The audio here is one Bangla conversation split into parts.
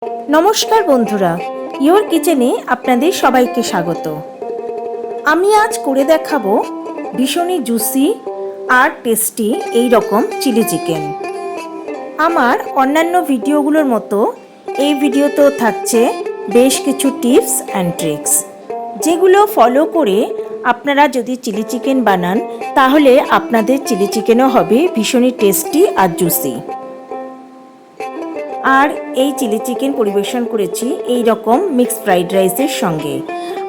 नमस्कार बंधुरा योर किचेने आपनादेर सबाइके स्वागत। आमी आज करे देखाबो भीषण जूसि और टेस्टी एई रकम चिली चिकेन। आमार अन्यान्य भिडियोगुलोर मतो एई भिडियोतेও थाकছে बेश किछु टिप्स एंड ट्रिक्स जेगुलो फलो करे आपनारा यदि चिली चिकेन बानान ताहले आपनादेर चिली चिकेनও হবে भीषण टेस्टी और जूसि। और এই চিলি চিকেন পরিবেশন করেছি এই রকম মিক্স ফ্রাইড রাইসের সঙ্গে।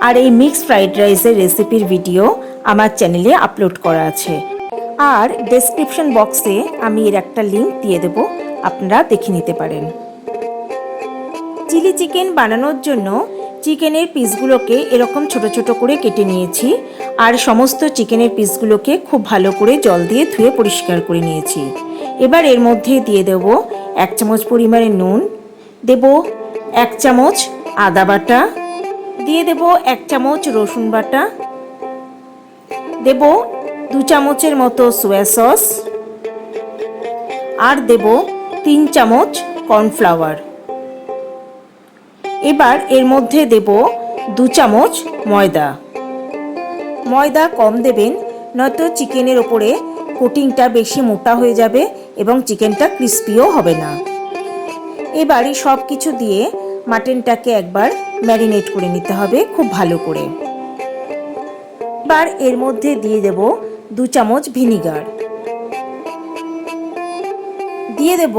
আর এই মিক্স ফ্রাইড রাইসের রেসিপির ভিডিও আমার চ্যানেলে আপলোড করা আছে আর ডেসক্রিপশন বক্সে আমি এর একটা লিংক দিয়ে দেব, আপনারা দেখে নিতে পারেন। চিলি চিকেন বানানোর জন্য চিকেনের পিসগুলোকে এরকম ছোট ছোট করে কেটে নিয়েছি আর সমস্ত চিকেনের পিসগুলোকে খুব ভালো করে জল দিয়ে ধুয়ে পরিষ্কার করে নিয়েছি। এবার এর মধ্যে দিয়ে দেব 1 চামচ পরিমাণে নুন, দেব 1 চামচ আদা বাটা, দিয়ে দেব 1 চামচ রসুন বাটা, দেব 2 চামচের মতো সোয়া সস আর দেব 3 চামচ কর্নফ্লাওয়ার। এবার এর মধ্যে দেব 2 চামচ ময়দা। ময়দা কম দেবেন, নয়তো চিকেনের ওপরে কোটিংটা বেশি মোটা হয়ে যাবে এবং চিকেনটা ক্রিস্পিও হবে না। এবার এই সব কিছু দিয়ে মাটনটাকে একবার ম্যারিনেট করে নিতে হবে খুব ভালো করে। এবার এর মধ্যে দিয়ে দেব 2 চামচ ভিনিগার, দিয়ে দেব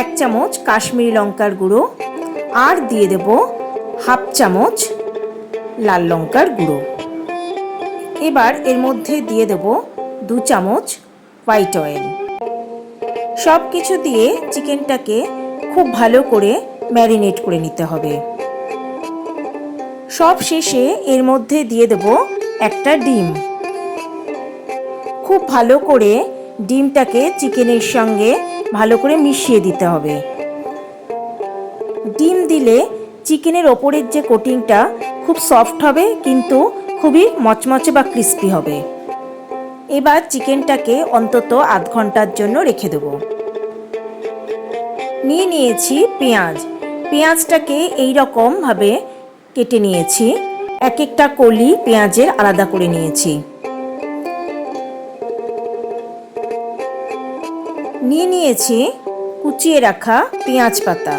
1 চামচ কাশ্মীরি লঙ্কার গুঁড়ো আর দিয়ে দেব 1/2 চামচ লাল লঙ্কার গুঁড়ো। এবার এর মধ্যে দিয়ে দেব 2 চামচ হোয়াইট অয়েল। সব কিছু দিয়ে চিকেনটাকে খুব ভালো করে ম্যারিনেট করে নিতে হবে। সব শেষে এর মধ্যে দিয়ে দেব একটা ডিম। খুব ভালো করে ডিমটাকে চিকেনের সঙ্গে ভালো করে মিশিয়ে দিতে হবে। ডিম দিলে চিকেনের ওপরের যে কোটিংটা খুব সফট হবে কিন্তু খুবই মচমচে বা ক্রিস্পি হবে। এবার চিকেনটাকে অন্তত আধ ঘন্টার জন্য রেখে দেব। নিয়ে নিয়েছি পেঁয়াজ। পেঁয়াজটাকে এই রকম ভাবে কেটে নিয়েছি, এক একটা কলি পেঁয়াজের আলাদা করে নিয়েছি। নিয়ে নিয়েছি কুচিয়ে রাখা পেঁয়াজ পাতা।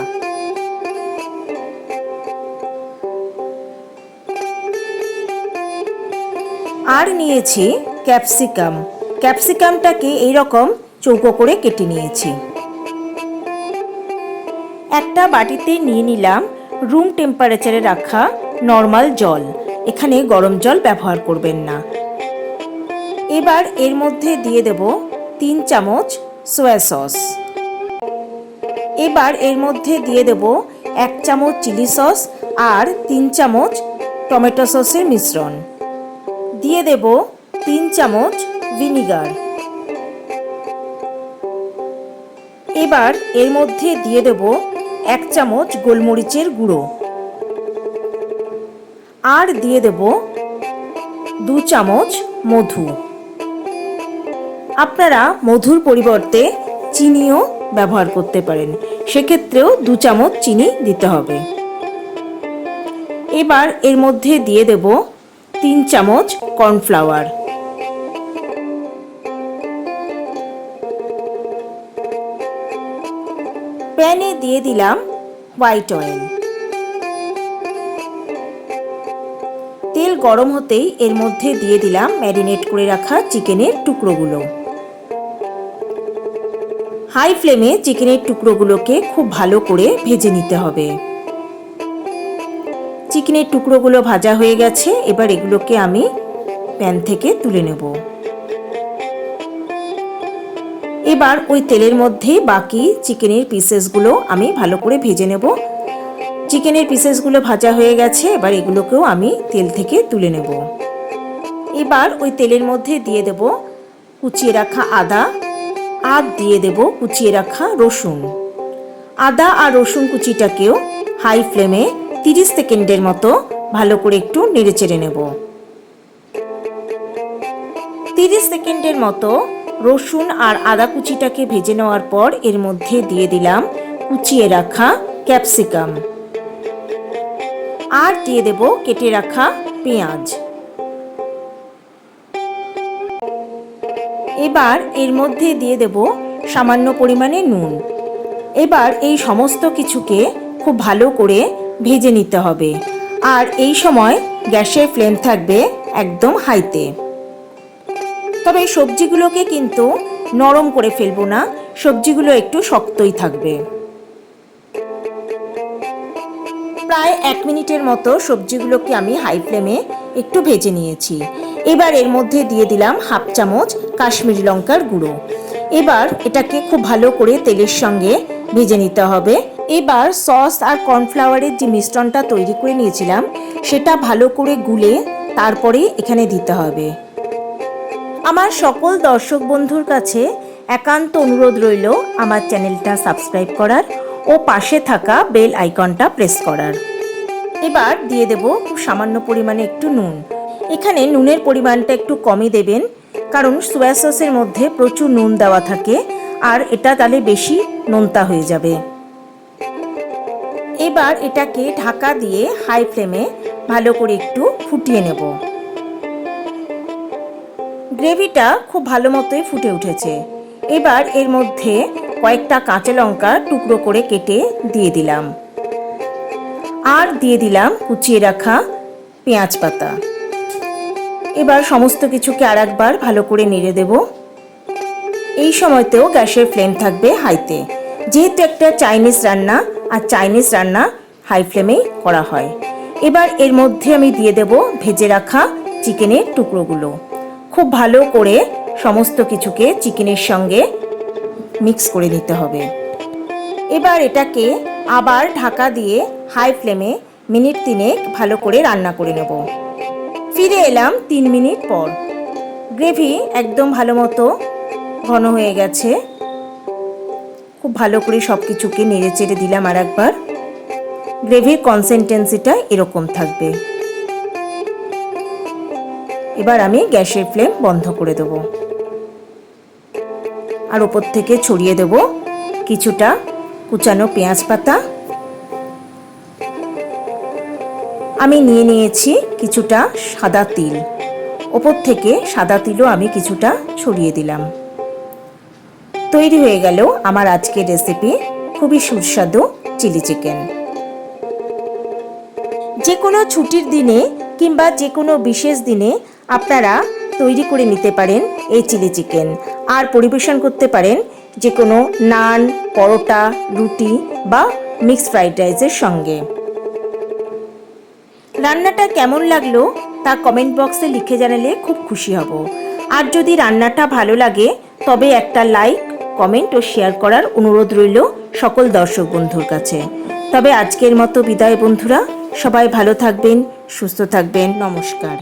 আর নিয়েছি ক্যাপসিকাম। ক্যাপসিকামটাকে এই রকম চৌকো করে কেটে নিয়েছি। একটা বাটিতে নিয়ে নিলাম রুম টেম্পারেচারে রাখা নর্মাল জল, এখানে গরম জল ব্যবহার করবেন না। এবার এর মধ্যে দিয়ে দেব 3 চামচ সোয়া সস। এবার এর মধ্যে দিয়ে দেব 1 চামচ চিলি সস আর 3 চামচ টমেটো সসের মিশ্রণ, দিয়ে দেব 3 চামচ ভিনিগার। এবার এর মধ্যে দিয়ে দেব 1 চামচ গোলমরিচের গুঁড়ো আর দিয়ে দেব 2 চামচ মধু। আপনারা মধুর পরিবর্তে চিনিও ব্যবহার করতে পারেন, সেক্ষেত্রেও 2 চামচ চিনি দিতে হবে। এবার এর মধ্যে দিয়ে দেব 3 চামচ কর্নফ্লাওয়ার। প্যানে দিয়ে দিলাম হোয়াইট অয়েল। তেল গরম হতেই এর মধ্যে দিয়ে দিলাম ম্যারিনেট করে রাখা চিকেনের টুকরোগুলো। হাই ফ্লেমে চিকেনের টুকরোগুলোকে খুব ভালো করে ভেজে নিতে হবে। চিকেনের টুকরোগুলো ভাজা হয়ে গেছে, এবার এগুলোকে আমি প্যান থেকে তুলে নেব। এবার ওই তেলের মধ্যে বাকি চিকেনের পিসেসগুলো আমি ভালো করে ভেজে নেব। চিকেনের পিসেসগুলো ভাজা হয়ে গেছে, এবার এগুলোকেও আমি তেল থেকে তুলে নেব। এবার ওই তেলের মধ্যে দিয়ে দেব কুচিয়ে রাখা আদা আর দিয়ে দেব কুচিয়ে রাখা রসুন। আদা আর রসুন কুচিটাকেও হাই ফ্লেমে 30 সেকেন্ডের মতো ভালো করে একটু নেড়েচেড়ে নেব। 30 সেকেন্ডের মতো রসুন আর আদা কুচিটাকে ভেজে নেওয়ার পর এর মধ্যে দিয়ে দিলাম কুচিয়ে রাখা ক্যাপসিকাম আর দিয়ে দেব কেটে রাখা পেঁয়াজ। এবার এর মধ্যে দিয়ে দেব সামান্য পরিমাণে নুন। এবার এই সমস্ত কিছুকে খুব ভালো করে ভেজে নিতে হবে, আর এই সময় গ্যাসের ফ্লেম থাকবে একদম হাইতে। তবে সবজিগুলোকে কিন্তু নরম করে ফেলবো না, সবজিগুলো একটু শক্তই থাকবে। প্রায় 1 মিনিটের মতো সবজিগুলোকে আমি হাই ফ্লেমে একটু ভেজে নিয়েছি। এবার এর মধ্যে দিয়ে দিলাম 1/2 চামচ কাশ্মীরি লঙ্কার গুঁড়ো। এবার এটাকে খুব ভালো করে তেলের সঙ্গে ভেজে নিতে হবে। এবার সস আর কর্নফ্লাওয়ারের যে মিশ্রণটা তৈরি করে নিয়েছিলাম সেটা ভালো করে গুলে তারপরে এখানে দিতে হবে। আমার সকল দর্শক বন্ধুর কাছে একান্ত অনুরোধ রইল আমার চ্যানেলটা সাবস্ক্রাইব করার ও পাশে থাকা বেল আইকনটা প্রেস করার। এবার দিয়ে দেব খুব সামান্য পরিমাণে একটু নুন। এখানে নুনের পরিমাণটা একটু কমই দেবেন, কারণ সোয়া সসের মধ্যে প্রচুর নুন দেওয়া থাকে আর এটা তাহলে বেশি নোনতা হয়ে যাবে। এবার এটাকে ঢাকা দিয়ে হাই ফ্লেমে ভালো করে একটু ফুটিয়ে নেব। গ্রেভিটা খুব ভালো মতোই ফুটে উঠেছে। এবার এর মধ্যে কয়েকটা কাঁচা লঙ্কা টুকরো করে কেটে দিয়ে দিলাম, আর দিয়ে দিলাম কুচিয়ে রাখা পেঁয়াজ পাতা। এবার সমস্ত কিছুকে আর একবার ভালো করে নেড়ে দেব। এই সময়তেও গ্যাসের ফ্লেম থাকবে হাইতে, যেহেতু একটা চাইনিজ রান্না, আর চাইনিজ রান্না হাই ফ্লেমেই করা হয়। এবার এর মধ্যে আমি দিয়ে দেব ভেজে রাখা চিকেনের টুকরোগুলো। খুব ভালো করে সমস্ত কিছুকে চিকেনের সঙ্গে মিক্স করে নিতে হবে। এবার এটাকে আবার ঢাকা দিয়ে হাই ফ্লেমে মিনিট 3 ভালো করে রান্না করে নেব। ফিরে এলাম 3 মিনিট পর। গ্রেভি একদম ভালো মতো ঘন হয়ে গেছে। খুব ভালো করে সব কিছুকে নেড়ে চেড়ে দিলাম আর একবার। গ্রেভির কনসিস্টেন্সিটা এরকম থাকবে। এবার আমি গ্যাসের ফ্লেম বন্ধ করে দেব, আর ওপর থেকে ছড়িয়ে দেব কিছুটা কুচানো পেঁয়াজ পাতা। আমি নিয়ে নিয়েছি কিছুটা সাদা তিল, ওপর থেকে সাদা তিলও আমি কিছুটা ছড়িয়ে দিলাম। তৈরি হয়ে গেল আমার আজকের রেসিপি, খুবই সুস্বাদু চিলি চিকেন। যে কোনো ছুটির দিনে কিংবা যে কোনো বিশেষ দিনে আপনারা তৈরি করে নিতে পারেন এই চিলি চিকেন, আর পরিবেশন করতে পারেন যে কোনো নান, পরোটা, রুটি বা মিক্সড ফ্রাইড রাইসের সঙ্গে। রান্নাটা কেমন লাগলো তা কমেন্ট বক্সে লিখে জানালে খুব খুশি হব। আর যদি রান্নাটা ভালো লাগে তবে একটা লাইক, কমেন্ট ও শেয়ার করার অনুরোধ রইল সকল দর্শক বন্ধুর কাছে। তবে আজকের মতো বিদায় বন্ধুরা, সবাই ভালো থাকবেন, সুস্থ থাকবেন। নমস্কার।